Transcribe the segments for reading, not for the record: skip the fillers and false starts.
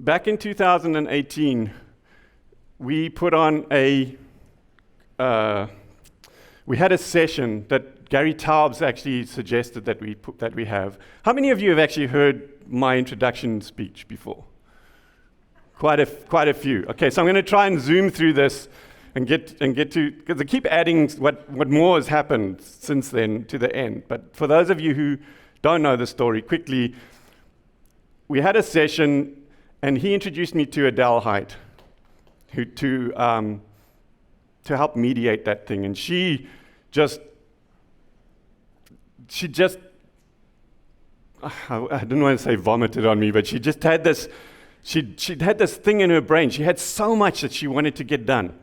back in 2018, we put on we had a session that Gary Taubes actually suggested that we have. How many of you have actually heard my introduction speech before? Quite a few. Okay, so I'm going to try and zoom through this and get to, because I keep adding what more has happened since then to the end. But for those of you who don't know the story, quickly, we had a session and he introduced me to Adele Height, who to help mediate that thing. And she just, I don't want to say vomited on me, but she just had this, she'd had this thing in her brain. She had so much that she wanted to get done.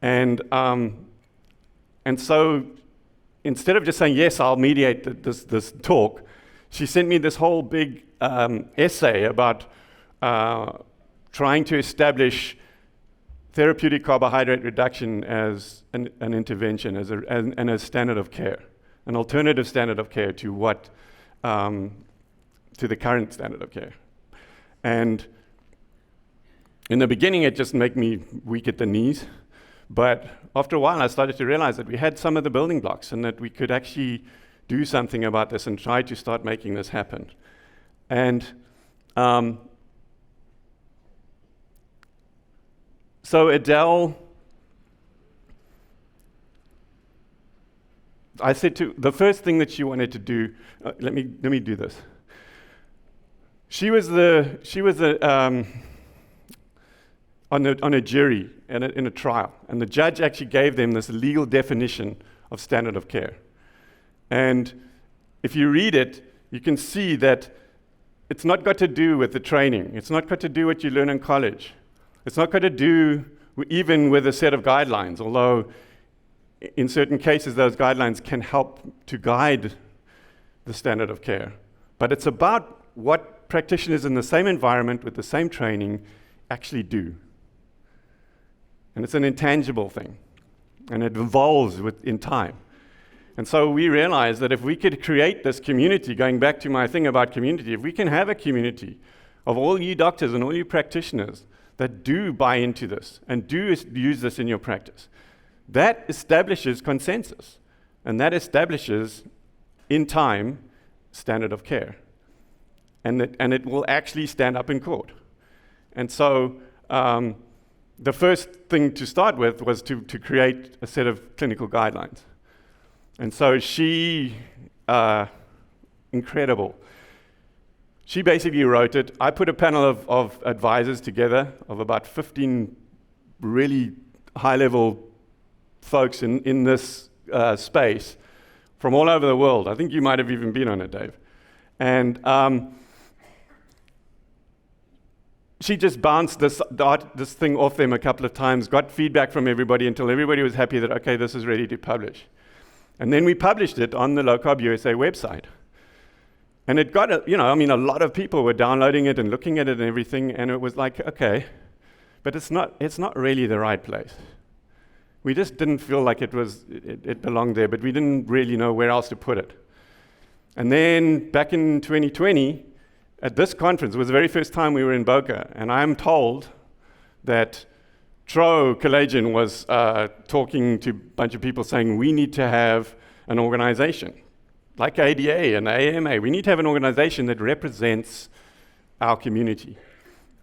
And so instead of just saying, yes, I'll mediate this talk, she sent me this whole big essay about trying to establish therapeutic carbohydrate reduction as an intervention, as a standard of care, an alternative standard of care to what to the current standard of care. And in the beginning, it just made me weak at the knees. But after a while, I started to realize that we had some of the building blocks and that we could actually do something about this and try to start making this happen. And so Adele, I said to the first thing that she wanted to do. Let me do this. She was on a jury in a trial, and the judge actually gave them this legal definition of standard of care. And if you read it, you can see that it's not got to do with the training. It's not got to do what you learn in college. It's not got to do even with a set of guidelines, although in certain cases those guidelines can help to guide the standard of care. But it's about what practitioners in the same environment with the same training actually do. And it's an intangible thing, and it evolves in time. And so we realized that if we could create this community, going back to my thing about community, if we can have a community of all you doctors and all you practitioners that do buy into this and do use this in your practice, that establishes consensus, and that establishes, in time, standard of care. And it will actually stand up in court. And so the first thing to start with was to create a set of clinical guidelines. And so she, incredible. She basically wrote it. I put a panel of advisors together of about 15 really high-level folks in this space from all over the world. I think you might have even been on it, Dave. And she just bounced this thing off them a couple of times, got feedback from everybody until everybody was happy that, okay, this is ready to publish. And then we published it on the Low Carb USA website. And it got, a lot of people were downloading it and looking at it and everything, and it was like, okay, but it's not really the right place. We just didn't feel like it belonged there, but we didn't really know where else to put it. And then back in 2020, at this conference, it was the very first time we were in Boca, and I'm told that Tro Kalayjian was talking to a bunch of people saying we need to have an organization, like ADA and AMA. We need to have an organization that represents our community.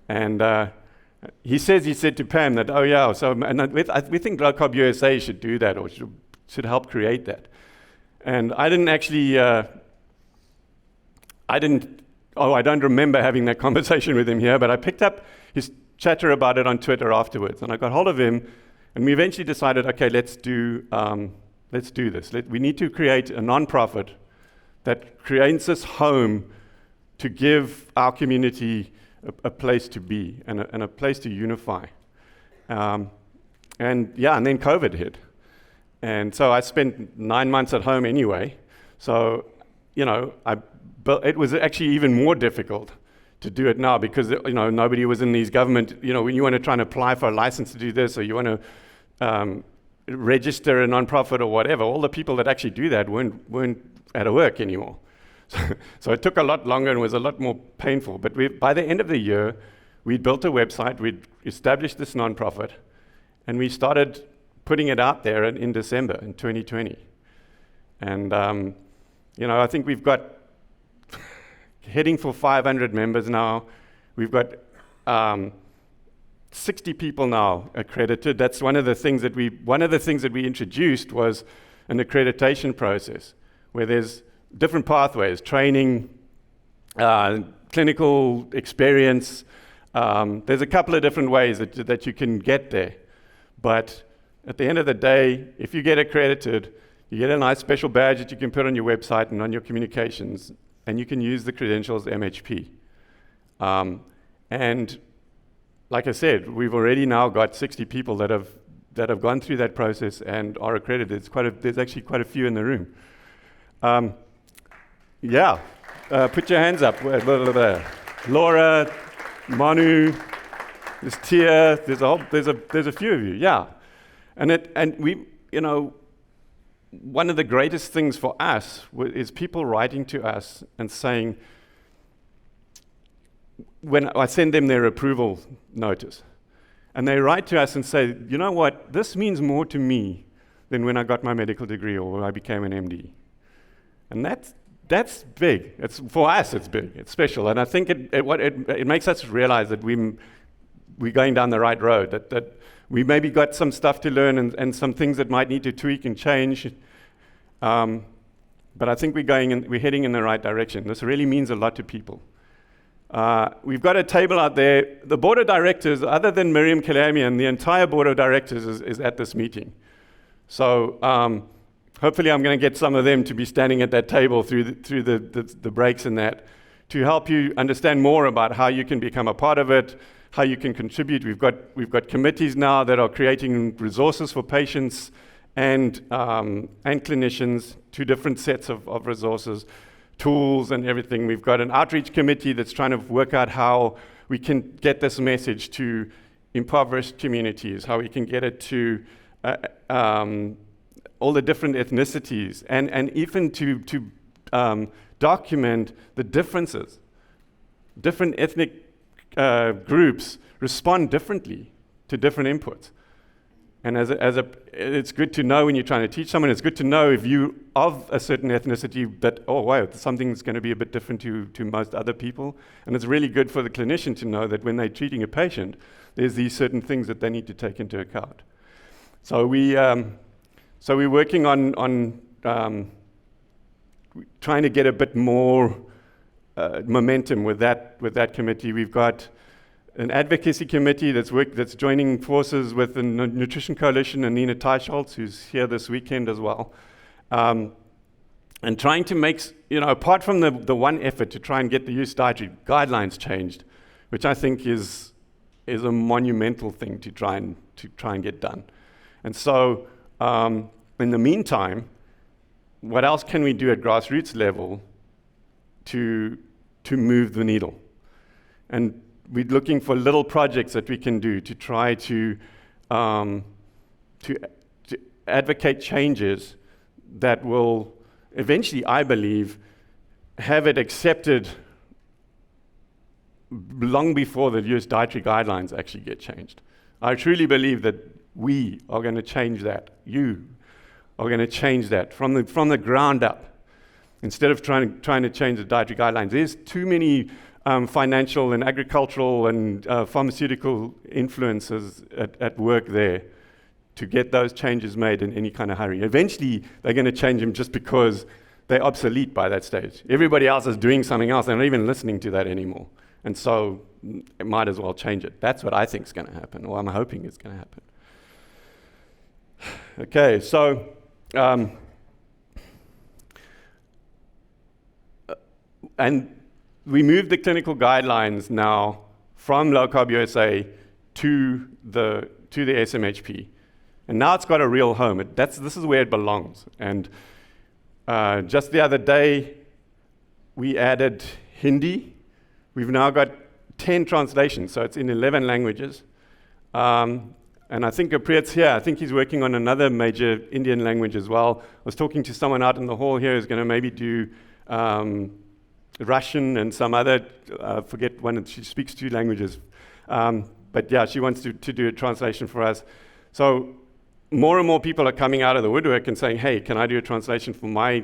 And he said to Pam that, oh yeah, so we think Low Carb USA should do that or should help create that. And I don't remember having that conversation with him here, but I picked up his chatter about it on Twitter afterwards, and I got hold of him, and we eventually decided, okay, let's do this. We need to create a non-profit that creates this home to give our community a place to be and a place to unify. And then COVID hit, and so I spent 9 months at home anyway. So, but it was actually even more difficult to do it now because nobody was in these government. When you want to try and apply for a license to do this, or you want to register a nonprofit or whatever, all the people that actually do that weren't at work anymore. So it took a lot longer and was a lot more painful. But by the end of the year, we'd built a website, we'd established this nonprofit, and we started putting it out there in December in 2020. And I think we've got heading for 500 members now. We've got 60 people now accredited. That's one of the things that we introduced was an accreditation process where there's different pathways, training, clinical experience. There's a couple of different ways that you can get there. But at the end of the day, if you get accredited, you get a nice special badge that you can put on your website and on your communications, and you can use the credentials MHP. And like I said, we've already now got 60 people that have gone through that process and are accredited. There's actually quite a few in the room. Put your hands up. Laura, Manu, there's Tia. There's a few of you. Yeah, and we, one of the greatest things for us is people writing to us and saying, when I send them their approval notice, and they write to us and say, you know what, this means more to me than when I got my medical degree or when I became an MD. And that's big. For us, it's big. It's special. And I think it makes us realize that we're going down the right road, that we maybe got some stuff to learn and some things that might need to tweak and change. But I think we're heading in the right direction. This really means a lot to people. We've got a table out there. The board of directors, other than Miriam Kalamian, the entire board of directors is at this meeting. So hopefully I'm going to get some of them to be standing at that table through the breaks and that, to help you understand more about how you can become a part of it, how you can contribute. We've got committees now that are creating resources for patients and clinicians, two different sets of resources, tools and everything. We've got an outreach committee that's trying to work out how we can get this message to impoverished communities, how we can get it to all the different ethnicities, and even to document the differences. Different ethnic groups respond differently to different inputs. And it's good to know when you're trying to teach someone, it's good to know if you of a certain ethnicity that, oh wow, something's going to be a bit different to most other people. And it's really good for the clinician to know that when they're treating a patient, there's these certain things that they need to take into account. So we're working on trying to get a bit more momentum with that committee. We've got an advocacy committee that's joining forces with the Nutrition Coalition and Nina Teicholz, who's here this weekend as well, and trying to make, apart from the one effort to try and get the youth dietary guidelines changed, which I think is a monumental thing to try and get done. And so, in the meantime, what else can we do at grassroots level to move the needle? And we're looking for little projects that we can do to try to advocate changes that will eventually, I believe, have it accepted long before the US dietary guidelines actually get changed. I truly believe that we are going to change that. You are going to change that from the ground up. Instead of trying to change the dietary guidelines, there's too many financial and agricultural and pharmaceutical influences at work there to get those changes made in any kind of hurry. Eventually, they're going to change them just because they're obsolete by that stage. Everybody else is doing something else. They're not even listening to that anymore. And so it might as well change it. That's what I think is going to happen, or I'm hoping it's going to happen. Okay, so and we moved the clinical guidelines now from Low Carb USA to the SMHP, and now it's got a real home. This is where it belongs. And just the other day, we added Hindi. We've now got 10 translations, so it's in 11 languages. And I think Apriyat's here. I think he's working on another major Indian language as well. I was talking to someone out in the hall here who's going to maybe do Russian and some other, forget one, she speaks 2 languages. But yeah, she wants to do a translation for us. So more and more people are coming out of the woodwork and saying, hey, can I do a translation for my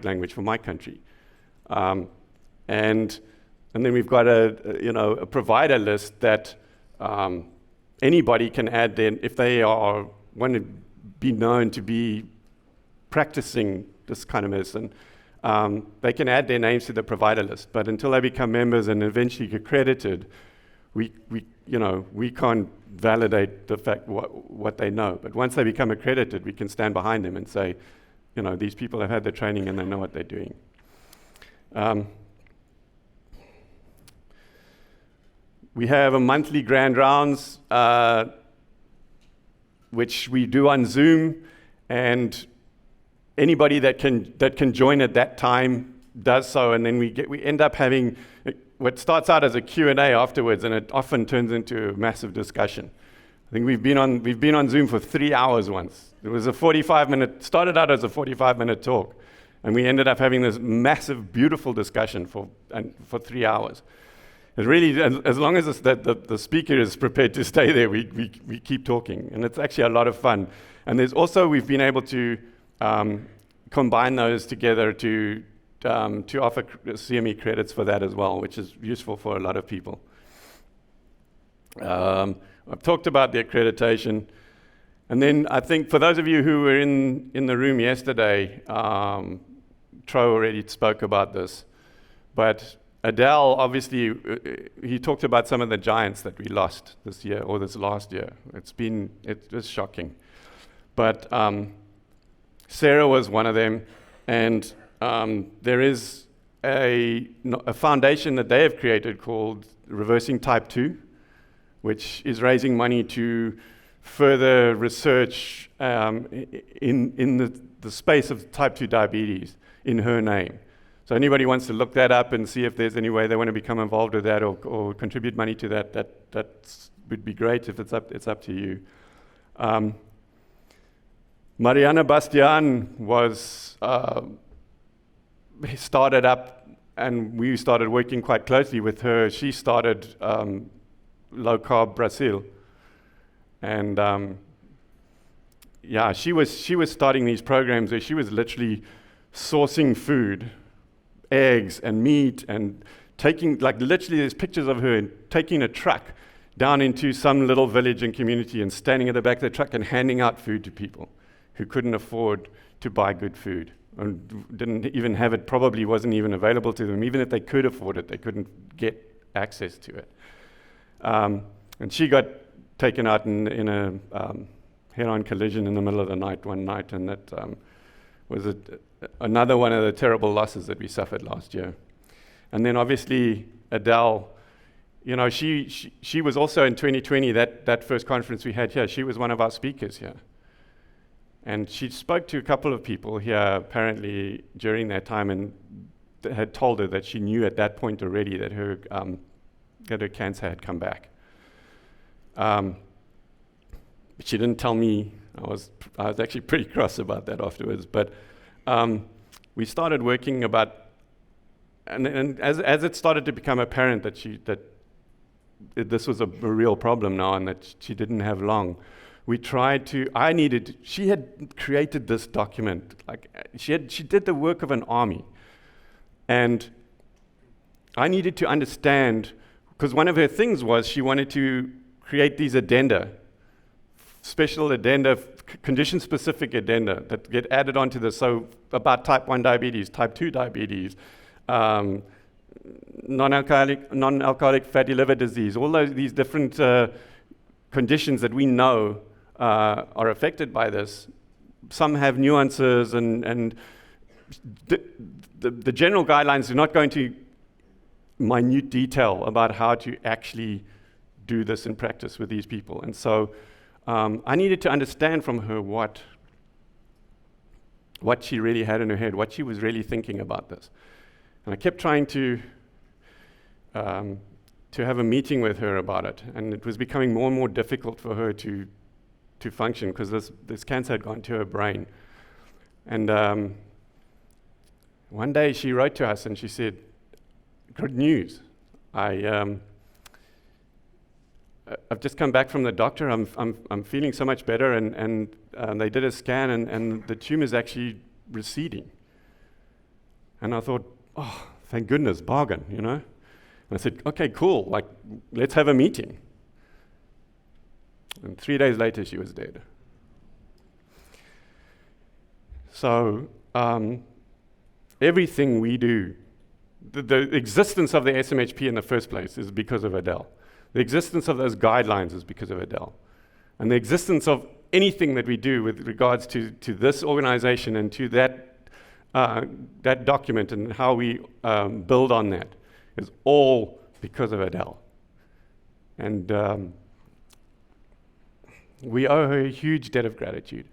language, for my country? And then we've got a provider list that anybody can add then if they want to be known to be practicing this kind of medicine. They can add their names to the provider list, but until they become members and eventually get accredited, we can't validate the fact what they know. But once they become accredited, we can stand behind them and say, these people have had the training and they know what they're doing. We have a monthly grand rounds, which we do on Zoom, and anybody that can join at that time does so, and then we end up having what starts out as a Q&A afterwards, and it often turns into a massive discussion. I think we've been on Zoom for 3 hours once. It was started out as a 45-minute talk, and we ended up having this massive, beautiful discussion for 3 hours. It really, as long as the speaker is prepared to stay there, we keep talking, and it's actually a lot of fun. And there's also, we've been able to combine those together to offer CME credits for that as well, which is useful for a lot of people. I've talked about the accreditation, and then I think for those of you who were in the room yesterday, Tro already spoke about this, but Adele, obviously, he talked about some of the giants that we lost this year or this last year. It was shocking. But Sarah was one of them, and there is a foundation that they have created called Reversing Type 2, which is raising money to further research in the space of type 2 diabetes in her name. So anybody wants to look that up and see if there's any way they want to become involved with that or contribute money to that would be great. If it's up to you. Mariana Bastian was started up, and we started working quite closely with her. She started Low Carb Brazil, and she was starting these programs where she was literally sourcing food, eggs and meat, and taking, literally there's pictures of her taking a truck down into some little village and community and standing at the back of the truck and handing out food to people who couldn't afford to buy good food and didn't even have it, probably wasn't even available to them. Even if they could afford it, they couldn't get access to it. And she got taken out in a head-on collision in the middle of the night one night, and that was another one of the terrible losses that we suffered last year. And then obviously Adele, she was also in 2020, that first conference we had here, she was one of our speakers here. And she spoke to a couple of people here apparently during that time, and had told her that she knew at that point already that her cancer had come back. But she didn't tell me. I was actually pretty cross about that afterwards. But we started working about, and as it started to become apparent that this was a real problem now and that she didn't have long, we tried to. She had created this document. She did the work of an army, and I needed to understand, because one of her things was she wanted to create these addenda, special addenda, condition-specific addenda that get added onto this. So about type 1 diabetes, type 2 diabetes, non-alcoholic fatty liver disease, all these different conditions that we know are affected by this. Some have nuances, and the general guidelines are not going to minute detail about how to actually do this in practice with these people. And so I needed to understand from her what she really had in her head, what she was really thinking about this. And I kept trying to have a meeting with her about it, and it was becoming more and more difficult for her to function because this cancer had gone to her brain. And one day she wrote to us and she said, good news. I've just come back from the doctor. I'm feeling so much better, and they did a scan, and the tumor is actually receding. And I thought, oh, thank goodness, bargain, you know. And I said, okay, cool, like, let's have a meeting. And 3 days later, she was dead. So everything we do, the existence of the SMHP in the first place is because of Adele. The existence of those guidelines is because of Adele. And the existence of anything that we do with regards to this organization and to that document and how we build on that is all because of Adele. And we owe her a huge debt of gratitude.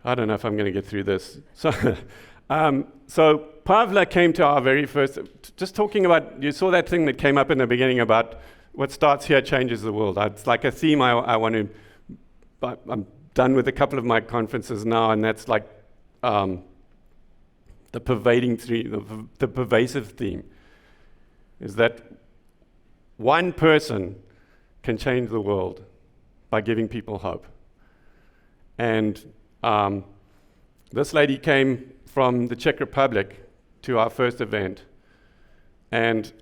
I don't know if I'm going to get through this. So Pavla came to our very first, just talking about, you saw that thing that came up in the beginning about what starts here changes the world. It's like a theme I want to, but I'm done with a couple of my conferences now, and that's like the pervading theme, the pervasive theme, is that one person can change the world by giving people hope. And this lady came from the Czech Republic to our first event, and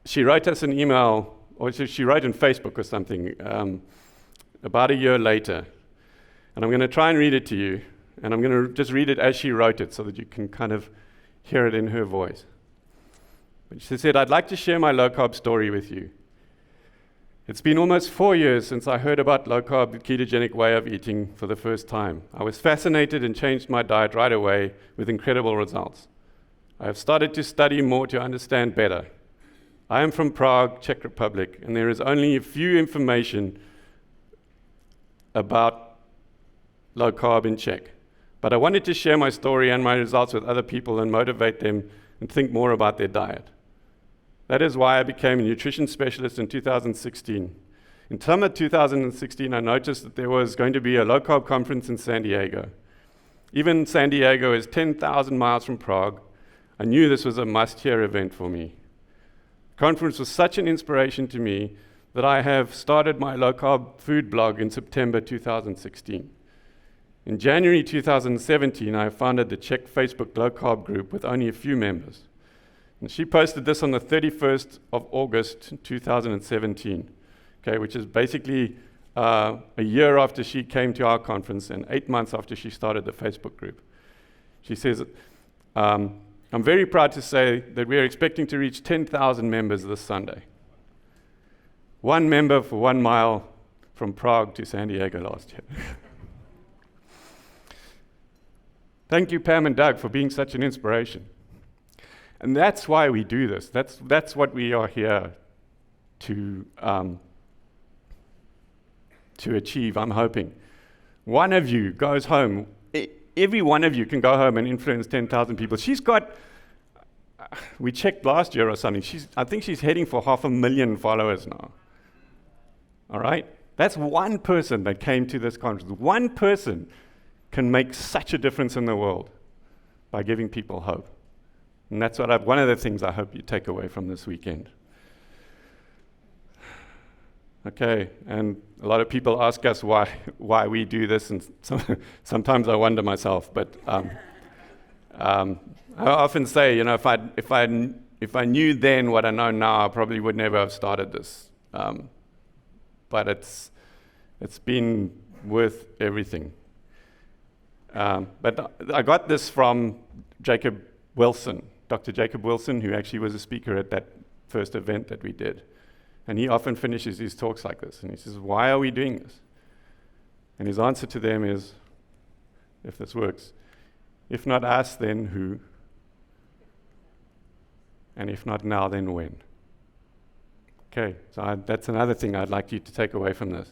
she wrote us an email, or she wrote on Facebook or something, about a year later. And I'm going to try and read it to you, and I'm going to just read it as she wrote it so that you can kind of hear it in her voice. But she said, "I'd like to share my low-carb story with you. It's been almost 4 years since I heard about low-carb ketogenic way of eating for the first time. I was fascinated and changed my diet right away with incredible results. I have started to study more to understand better. I am from Prague, Czech Republic, and there is only a few information about low-carb in Czech. But I wanted to share my story and my results with other people and motivate them and think more about their diet. That is why I became a nutrition specialist in 2016. In summer 2016, I noticed that there was going to be a low-carb conference in San Diego. Even San Diego is 10,000 miles from Prague. I knew this was a must-hear event for me. The conference was such an inspiration to me that I have started my low-carb food blog in September 2016. In January 2017, I founded the Czech Facebook low-carb group with only a few members. And she posted this on the 31st of August 2017, okay, which is basically a year after she came to our conference and 8 months after she started the Facebook group. She says, I'm very proud to say that we are expecting to reach 10,000 members this Sunday. 1 member for 1 mile from Prague to San Diego last year. Thank you, Pam and Doug, for being such an inspiration. And that's why we do this. That's what we are here to achieve, I'm hoping. One of you goes home. Every one of you can go home and influence 10,000 people. She's got, we checked last year or something, I think she's heading for 500,000 followers now. All right? That's one person that came to this conference. One person can make such a difference in the world by giving people hope. And that's one of the things I hope you take away from this weekend. Okay, and a lot of people ask us why we do this, and sometimes I wonder myself. But I often say, you know, if I knew then what I know now, I probably would never have started this. But it's been worth everything. But I got this from Jacob Wilson. Dr. Jacob Wilson, who actually was a speaker at that first event that we did. And he often finishes his talks like this. And he says, why are we doing this? And his answer to them is, if this works, if not us, then who? And if not now, then when? Okay, so that's another thing I'd like you to take away from this.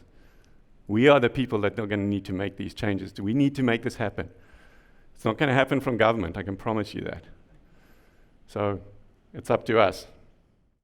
We are the people that are going to need to make these changes. We need to make this happen. It's not going to happen from government, I can promise you that. So it's up to us.